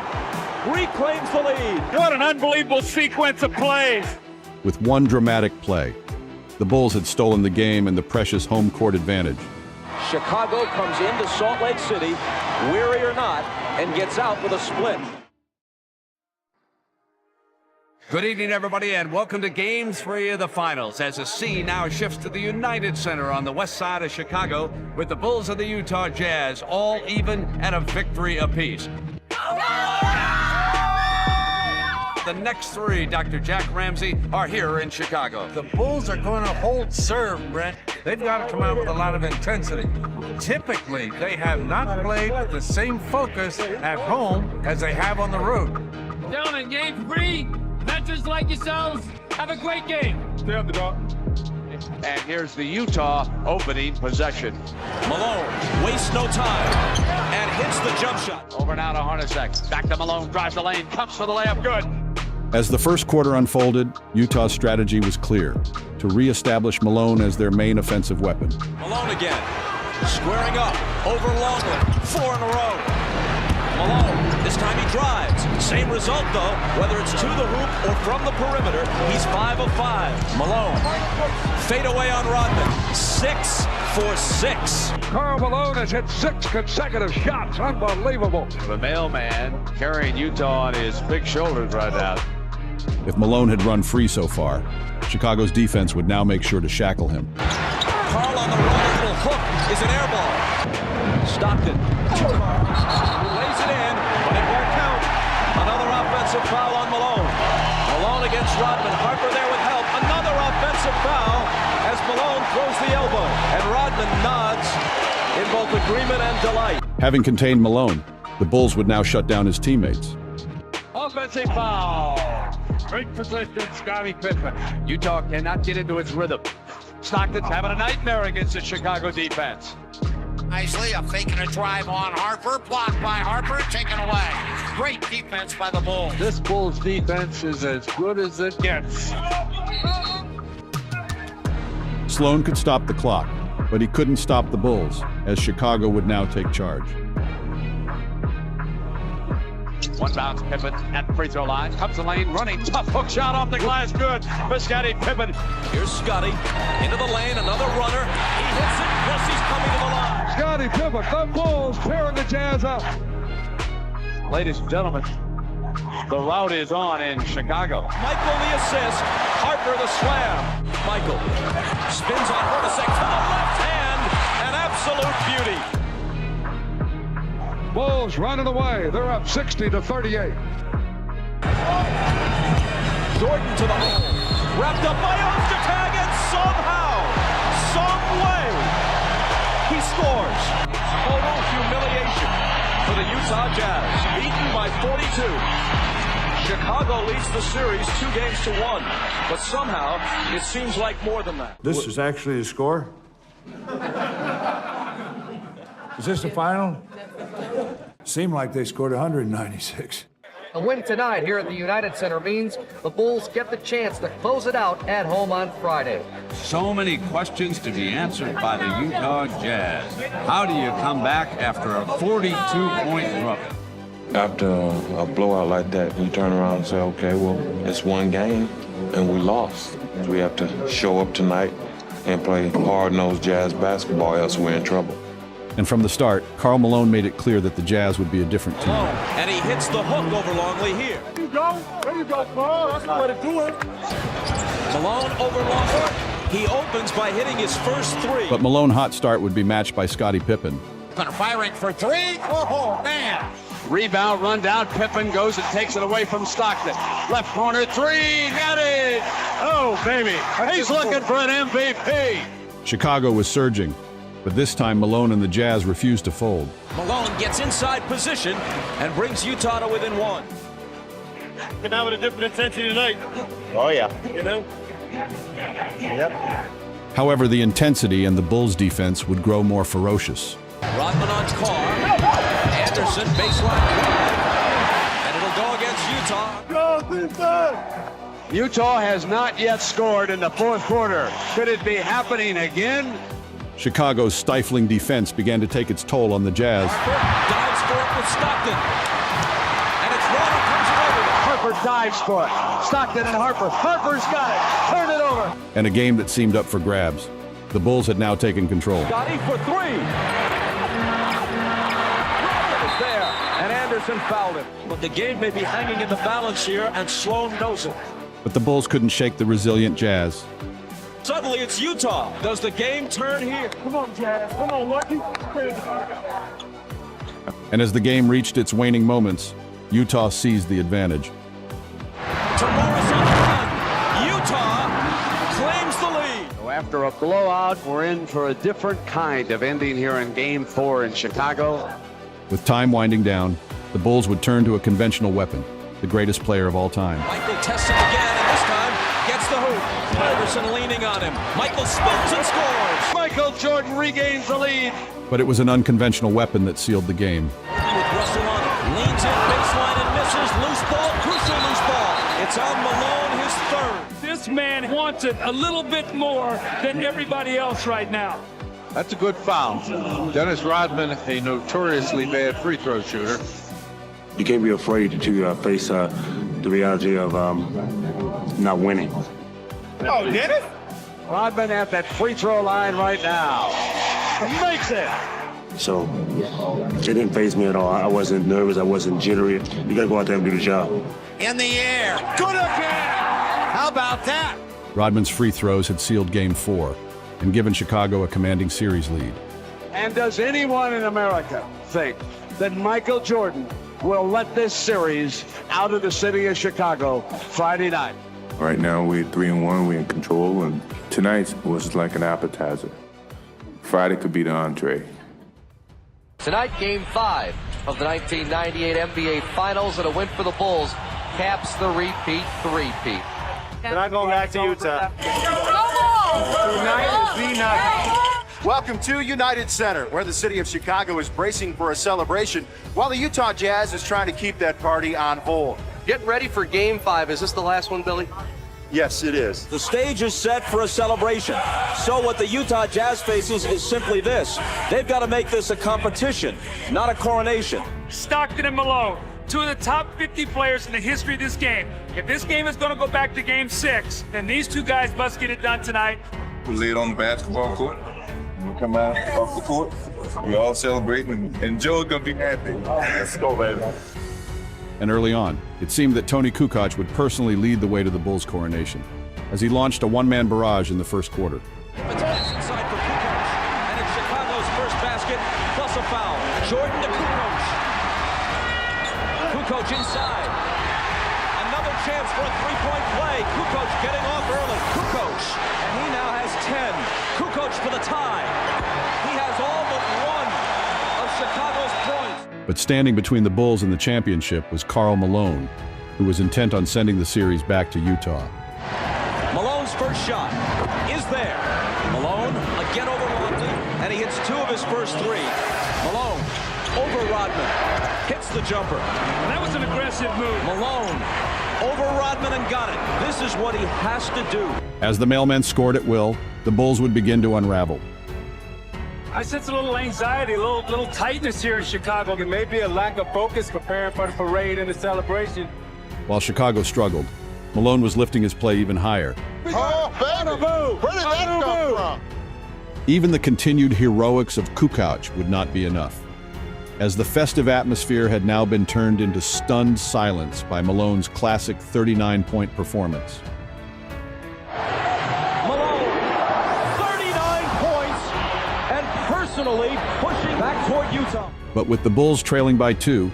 S21: reclaims the lead.
S2: What an unbelievable sequence of plays.
S1: With one dramatic play, the Bulls had stolen the game and the precious home court advantage.
S21: Chicago comes into Salt Lake City, weary or not, and gets out with a split.
S20: Good evening, everybody, and welcome to Game 3 of the Finals, as the scene now shifts to the United Center on the west side of Chicago, with the Bulls and the Utah Jazz all even at a victory apiece. The next 3, Dr. Jack Ramsey, are here in Chicago.
S15: The Bulls are going to hold serve, Brent. They've got to come out with a lot of intensity. Typically, they have not played with the same focus at home as they have on the road.
S19: Gentlemen, Game 3. Veterans like yourselves, have a great game.
S3: Stay up the dog.
S2: And here's the Utah opening possession.
S21: Malone wastes no time and hits the jump shot.
S2: Over now to Hornacek. Back to Malone, drives the lane, comes for the layup, good.
S1: As the first quarter unfolded, Utah's strategy was clear: to re-establish Malone as their main offensive weapon.
S21: Malone again, squaring up, over Longley, 4 in a row. Malone, this time he drives. Same result though, whether it's to the hoop or from the perimeter, he's 5 of 5. Malone, fade away on Rodman, 6 for 6.
S13: Karl Malone has hit 6 consecutive shots. Unbelievable.
S2: The mailman carrying Utah on his big shoulders right now.
S1: If Malone had run free so far, Chicago's defense would now make sure to shackle him.
S21: Karl on the run, a little hook is an air ball. Stockton lays it in, but it won't count. Another offensive foul on Malone. Malone against Rodman. Harper there with help. Another offensive foul as Malone throws the elbow. And Rodman nods in both agreement and delight.
S1: Having contained Malone, the Bulls would now shut down his teammates.
S2: Offensive foul. Great position, Scottie Pippen. Utah cannot get into its rhythm. Stockton's having a nightmare against the Chicago defense.
S19: Nicely, a fake and a drive on Harper. Blocked by Harper, taken away. Great defense by the Bulls.
S2: This Bulls defense is as good as it gets.
S1: Sloan could stop the clock, but he couldn't stop the Bulls, as Chicago would now take charge.
S2: One bounce, Pippen at the free throw line. Comes the lane, running, tough hook shot off the glass. Good for Scottie Pippen.
S21: Here's Scottie into the lane, another runner. He hits it, plus he's coming to the line.
S13: Scottie Pippen, the Bulls tearing the Jazz up.
S2: Ladies and gentlemen, the rout is on in Chicago.
S21: Michael the assist, Harper the slam. Michael spins on Hornacek to the left hand, an absolute beauty.
S13: Bulls running away. They're up 60-38.
S21: Jordan to the hole, wrapped up by Ostertag, and somehow, some way, he scores. Total humiliation for the Utah Jazz, beaten by 42. Chicago leads the series 2-1, but somehow it seems like more than that.
S4: This is actually the score? Is this the final? Seemed like they scored 196.
S7: A win tonight here at the United Center means the Bulls get the chance to close it out at home on Friday.
S20: So many questions to be answered by the Utah Jazz. How do you come back after a 42-point run?
S8: After a blowout like that, you turn around and say, okay, well, it's one game, and we lost. We have to show up tonight and play hard-nosed Jazz basketball, else we're in trouble.
S1: And from the start, Karl Malone made it clear that the Jazz would be a different team.
S21: And he hits the hook over Longley here.
S19: There you go. There you go, Karl. That's the way to do it.
S21: Malone over Longley. He opens by hitting his first 3.
S1: But Malone's hot start would be matched by Scottie Pippen.
S19: Firing for 3. Oh, man.
S2: Rebound, run down. Pippen goes and takes it away from Stockton. Left corner 3. Got it. Oh, baby. He's looking for an MVP.
S1: Chicago was surging, but this time Malone and the Jazz refused to fold.
S21: Malone gets inside position and brings Utah to within 1.
S12: Can have a different intensity tonight.
S8: Oh, yeah.
S12: You know?
S8: Yep.
S1: However, the intensity and the Bulls' defense would grow more ferocious.
S21: Rodman on Carr. Anderson baseline drive. And it'll go against Utah.
S12: Go defense!
S2: Utah has not yet scored in the fourth quarter. Could it be happening again?
S1: Chicago's stifling defense began to take its toll on the Jazz.
S21: Dives for it with Stockton. And it's Rodman comes over.
S2: Harper dives for it. Stockton and Harper. Harper's got it. Turn it over.
S1: And a game that seemed up for grabs. The Bulls had now taken control.
S21: Scottie for 3. Rodman is there. And Anderson fouled him. But the game may be hanging in the balance here, and Sloan knows it.
S1: But the Bulls couldn't shake the resilient Jazz.
S21: Suddenly it's Utah. Does the game turn here?
S12: Come on, Jazz. Come on, Lucky.
S1: And as the game reached its waning moments, Utah seized the advantage.
S21: To Morris on the run. Utah claims the lead.
S2: So after a blowout, we're in for a different kind of ending here in Game 4 in Chicago.
S1: With time winding down, the Bulls would turn to a conventional weapon, the greatest player of all time.
S21: Michael tests him again, and this time gets the hoop. Iverson leaning on him. Michael spins and scores.
S2: Michael Jordan regains the lead.
S1: But it was an unconventional weapon that sealed the game.
S21: With Russell on it. Leans in baseline and misses. Loose ball. Crucial loose ball. It's It's on Malone, his third.
S2: This man wants it a little bit more than everybody else right now.
S15: That's a good foul. Dennis Rodman, a notoriously bad free throw shooter.
S6: You can't be afraid to face the reality of not winning.
S12: Oh, Dennis?
S11: Rodman at that free throw line right now.
S12: Makes it.
S6: So it didn't faze me at all. I wasn't nervous. I wasn't jittery. You got to go out there and do the job.
S12: In the air. Good again. How about that?
S1: Rodman's free throws had sealed Game 4 and given Chicago a commanding series lead.
S2: And does anyone in America think that Michael Jordan will let this series out of the city of Chicago Friday night?
S5: Right now, we're 3-1, we're in control, and tonight was like an appetizer. Friday could be the entree.
S7: Tonight, Game 5 of the 1998 NBA Finals, and a win for the Bulls caps the repeat three-peat.
S12: Tonight going back to Utah.
S11: Tonight is the night. Welcome to United Center, where the city of Chicago is bracing for a celebration, while the Utah Jazz is trying to keep that party on hold. Getting ready for Game 5. Is this the last one, Billy? Yes, it is.
S21: The stage is set for a celebration. So what the Utah Jazz faces is simply this. They've got to make this a competition, not a coronation.
S2: Stockton and Malone, two of the top 50 players in the history of this game. If this game is going to go back to Game 6, then these two guys must get it done tonight.
S5: We laid on the basketball court. When we come out off the court, we all celebrating, and Joe's gonna be happy. Let's go, baby.
S1: And early on, it seemed that Tony Kukoc would personally lead the way to the Bulls' coronation, as he launched a one-man barrage in the first quarter.
S21: It's inside for Kukoc, and it's Chicago's first basket, plus a foul. Jordan to Kukoc. Kukoc inside. Another chance for a three-point play. Kukoc getting off early. Kukoc, and he now has 10. Kukoc for the tie. He has all but one of Chicago's points.
S1: But standing between the Bulls and the championship was Karl Malone, who was intent on sending the series back to Utah.
S21: Malone's first shot is there. Malone again over Rodman, and he hits two of his first three. Malone over Rodman, hits the jumper.
S2: That was an aggressive move.
S21: Malone over Rodman and got it. This is what he has to do.
S1: As the mailmen scored at will, the Bulls would begin to unravel.
S2: I sense a little anxiety, a little tightness here in Chicago.
S3: It may be a lack of focus preparing for the parade and the celebration.
S1: While Chicago struggled, Malone was lifting his play even higher.
S12: Oh, better move. Where did that come from?
S1: Even the continued heroics of Kukoc would not be enough, as the festive atmosphere had now been turned into stunned silence by Malone's classic 39-point performance.
S21: Pushing back toward Utah.
S1: But with the Bulls trailing by 2,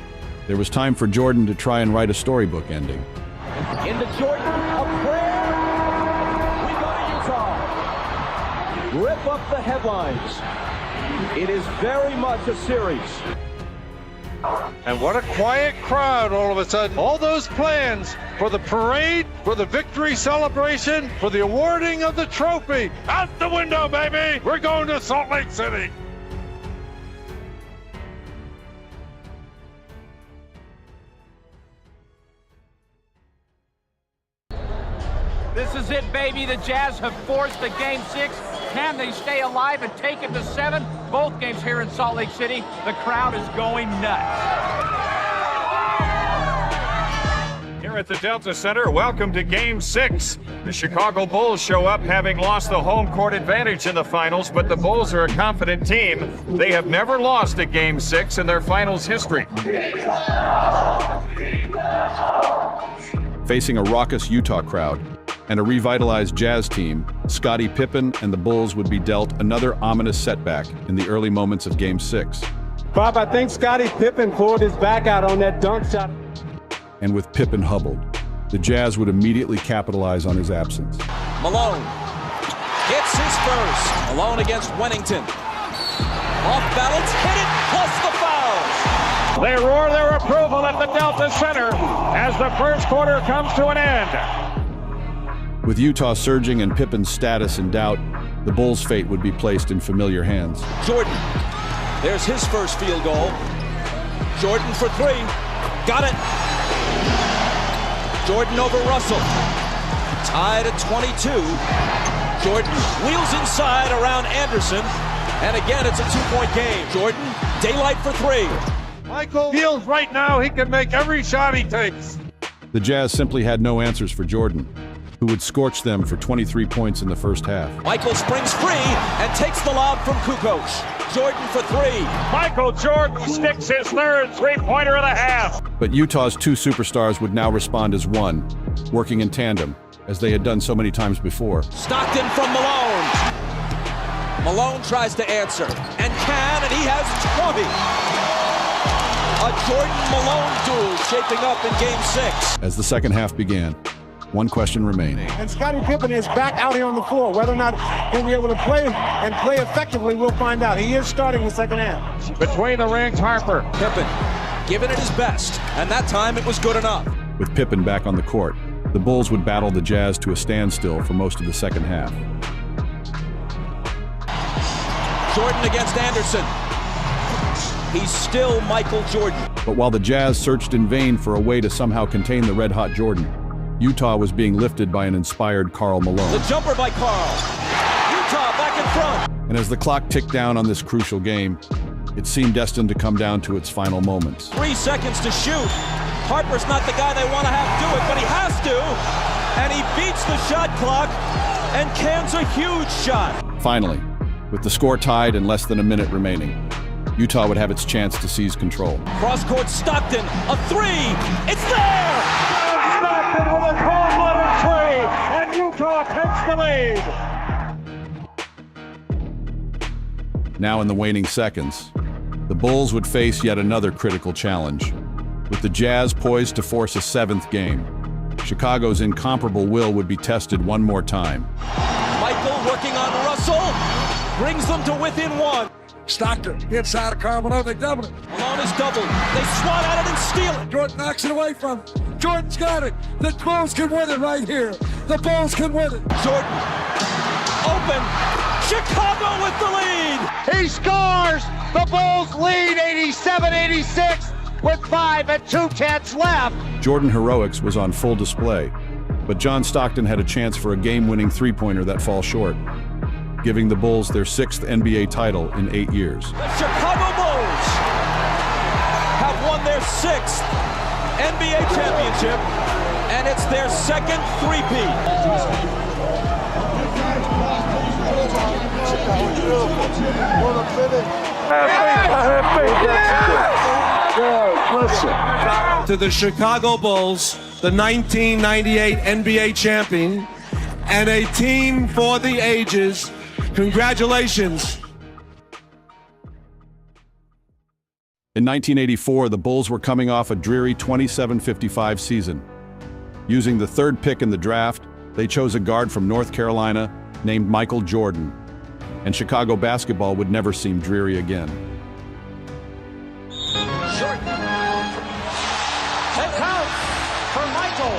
S1: there was time for Jordan to try and write a storybook ending.
S21: Into Jordan, a prayer. We go to Utah. Rip up the headlines. It is very much a series.
S15: And what a quiet crowd all of a sudden. All those plans for the parade, for the victory celebration, for the awarding of the trophy. Out the window, baby! We're going to Salt Lake City.
S19: This is it, baby. The Jazz have forced the Game 6. Can they stay alive and take it to 7? Both games here in Salt Lake City. The crowd is going nuts.
S23: Here at the Delta Center, welcome to Game 6. The Chicago Bulls show up having lost the home court advantage in the finals, but the Bulls are a confident team. They have never lost a Game 6 in their finals history.
S1: Facing a raucous Utah crowd and a revitalized Jazz team, Scottie Pippen and the Bulls would be dealt another ominous setback in the early moments of Game 6.
S3: Bob, I think Scottie Pippen pulled his back out on that dunk shot.
S1: And with Pippen hubbled, the Jazz would immediately capitalize on his absence.
S21: Malone hits his first. Malone against Wennington. Off balance, hit it, plus the fouls.
S2: They roar their approval at the Delta Center as the first quarter comes to an end.
S1: With Utah surging and Pippen's status in doubt, the Bulls' fate would be placed in familiar hands.
S21: Jordan, there's his first field goal. Jordan for 3, got it. Jordan over Russell. Tied at 22. Jordan wheels inside around Anderson. And again, it's a 2-point game. Jordan, daylight for 3.
S15: Michael feels right now he can make every shot he takes.
S1: The Jazz simply had no answers for Jordan, who would scorch them for 23 points in the first half.
S21: Michael springs free and takes the lob from Kukoc. Jordan for 3.
S23: Michael Jordan sticks his third three-pointer of the half.
S1: But Utah's two superstars would now respond as one, working in tandem, as they had done so many times before.
S21: Stockton from Malone. Malone tries to answer, and can, and he has 20. A Jordan-Malone duel shaping up in Game 6.
S1: As the second half began, one question remained.
S9: And Scottie Pippen is back out here on the floor. Whether or not he'll be able to play and play effectively, we'll find out. He is starting the second half.
S23: Between the rings, Harper.
S21: Pippen giving it his best, and that time it was good enough.
S1: With Pippen back on the court, the Bulls would battle the Jazz to a standstill for most of the second half.
S21: Jordan against Anderson. He's still Michael Jordan.
S1: But while the Jazz searched in vain for a way to somehow contain the red-hot Jordan, Utah was being lifted by an inspired Karl Malone.
S21: The jumper by Karl. Utah back in front.
S1: And as the clock ticked down on this crucial game, it seemed destined to come down to its final moments.
S21: 3 seconds to shoot. Harper's not the guy they want to have do it, but he has to. And he beats the shot clock and cans a huge shot.
S1: Finally, with the score tied and less than a minute remaining, Utah would have its chance to seize control.
S21: Cross-court Stockton, a 3. It's there!
S23: Stockton with a cold-blooded 3, and Utah takes the lead.
S1: Now in the waning seconds, the Bulls would face yet another critical challenge. With the Jazz poised to force a 7th game, Chicago's incomparable will would be tested one more time.
S21: Michael working on Russell, brings them to within 1.
S13: Stockton inside of Karl Malone, they double it.
S21: Malone is doubled. They swat at it and steal it.
S13: Jordan knocks it away from him. Jordan's got it. The Bulls can win it right here. The Bulls can win it.
S21: Jordan, open. Chicago with the lead.
S12: He scores. The Bulls lead 87-86 with 5 2/10 left.
S1: Jordan heroics was on full display, but John Stockton had a chance for a game-winning three-pointer that falls short, giving the Bulls their 6th NBA title in 8 years.
S21: The Chicago Bulls have won their 6th NBA championship, and it's their 2nd three-peat.
S12: To the Chicago Bulls, the 1998 NBA champion, and a team for the ages. Congratulations.
S1: In 1984, the Bulls were coming off a dreary 27-55 season. Using the 3rd pick in the draft, they chose a guard from North Carolina named Michael Jordan, and Chicago basketball would never seem dreary again.
S19: Jordan. They count for Michael.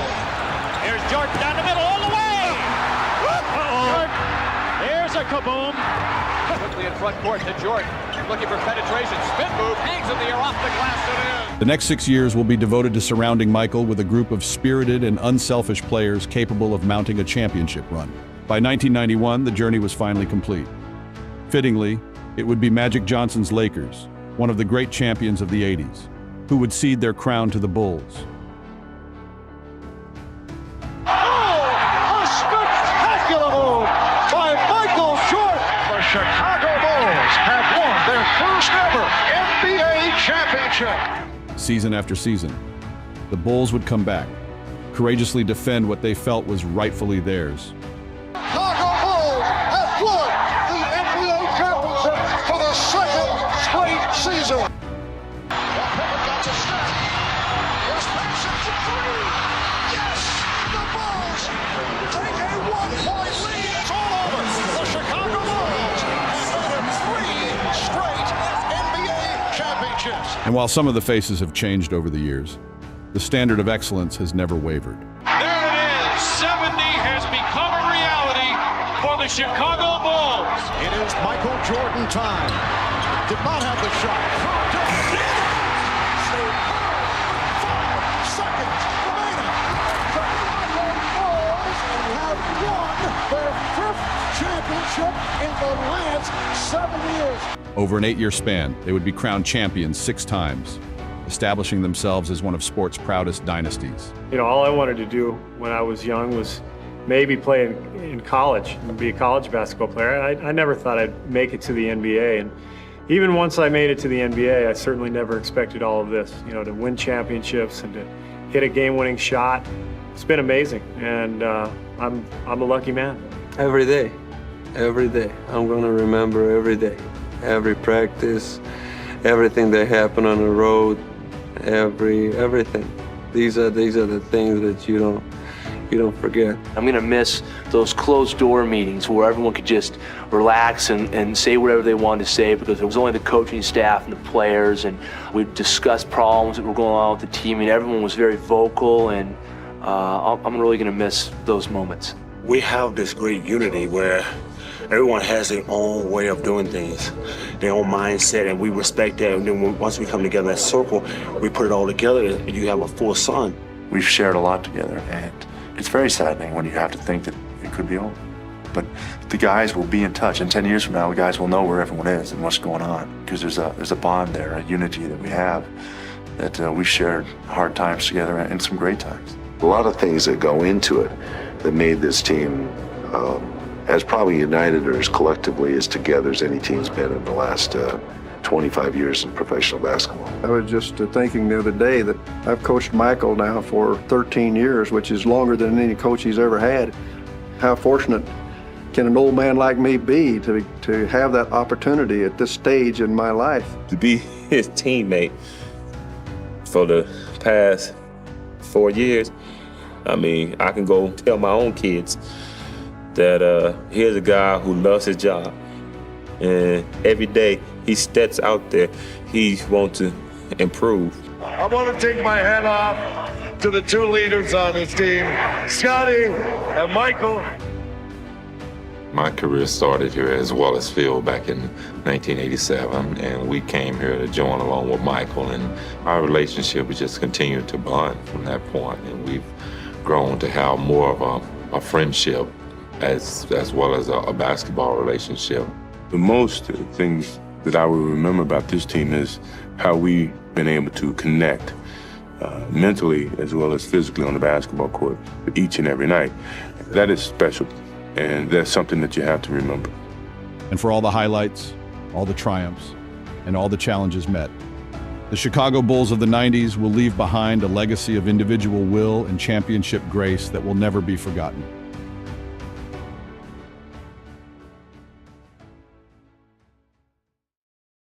S19: Here's Jordan down the middle all the way. Jordan. There's a kaboom. Quickly in front court to Jordan. Looking for penetration. Spin move. Hangs in the air off the glass and in.
S1: The next 6 years will be devoted to surrounding Michael with a group of spirited and unselfish players capable of mounting a championship run. By 1991, the journey was finally complete. Fittingly, it would be Magic Johnson's Lakers, one of the great champions of the 80s, who would cede their crown to the Bulls.
S12: A spectacular move by Michael Jordan. The Chicago Bulls have won their first ever NBA championship.
S1: Season after season, the Bulls would come back, courageously defend what they felt was rightfully theirs.
S12: Chicago Bulls have won the NBA championship for the 2nd straight season.
S1: And while some of the faces have changed over the years, the standard of excellence has never wavered.
S23: There it is. 70 has become a reality for the Chicago Bulls.
S12: It is Michael Jordan time. Did not have the shot. 5 seconds remaining. The
S9: championship in the last 7 years.
S1: Over an 8-year span, they would be crowned champions 6 times, establishing themselves as one of sport's proudest dynasties.
S3: You know, all I wanted to do when I was young was maybe play in college and be a college basketball player. I never thought I'd make it to the NBA. And even once I made it to the NBA, I certainly never expected all of this, you know, to win championships and to hit a game-winning shot. It's been amazing, and I'm a lucky man.
S16: Every day, I'm gonna remember every day, every practice, everything that happened on the road, everything. These are the things that you don't forget.
S17: I'm gonna miss those closed door meetings where everyone could just relax and say whatever they wanted to say, because it was only the coaching staff and the players, and we'd discuss problems that were going on with the team, and everyone was very vocal, and I'm really gonna miss those moments.
S6: We have this great unity where everyone has their own way of doing things, their own mindset, and we respect that. And then once we come together in that circle, we put it all together, and you have a full sun.
S18: We've shared a lot together, and it's very saddening when you have to think that it could be over. But the guys will be in touch, and 10 years from now, the guys will know where everyone is and what's going on, because there's a bond there, a unity that we have, that we've shared hard times together and some great times.
S22: A lot of things that go into it that made this team as probably united or as collectively as together as any team's been in the last 25 years in professional basketball.
S24: I was just thinking the other day that I've coached Michael now for 13 years, which is longer than any coach he's ever had. How fortunate can an old man like me be to have that opportunity at this stage in my life?
S26: To be his teammate for the past 4 years, I mean, I can go tell my own kids that here's a guy who loves his job. And every day he steps out there, he wants to improve.
S14: I want to take my hat off to the 2 leaders on this team, Scotty and Michael.
S8: My career started here as Wallace Field back in 1987, and we came here to join along with Michael, and our relationship has just continued to bond from that point, and we've grown to have more of a friendship as well as a basketball relationship.
S5: The most things that I will remember about this team is how we've been able to connect mentally as well as physically on the basketball court each and every night. That is special, and that's something that you have to remember.
S1: And for all the highlights, all the triumphs, and all the challenges met, the Chicago Bulls of the 90s will leave behind a legacy of individual will and championship grace that will never be forgotten.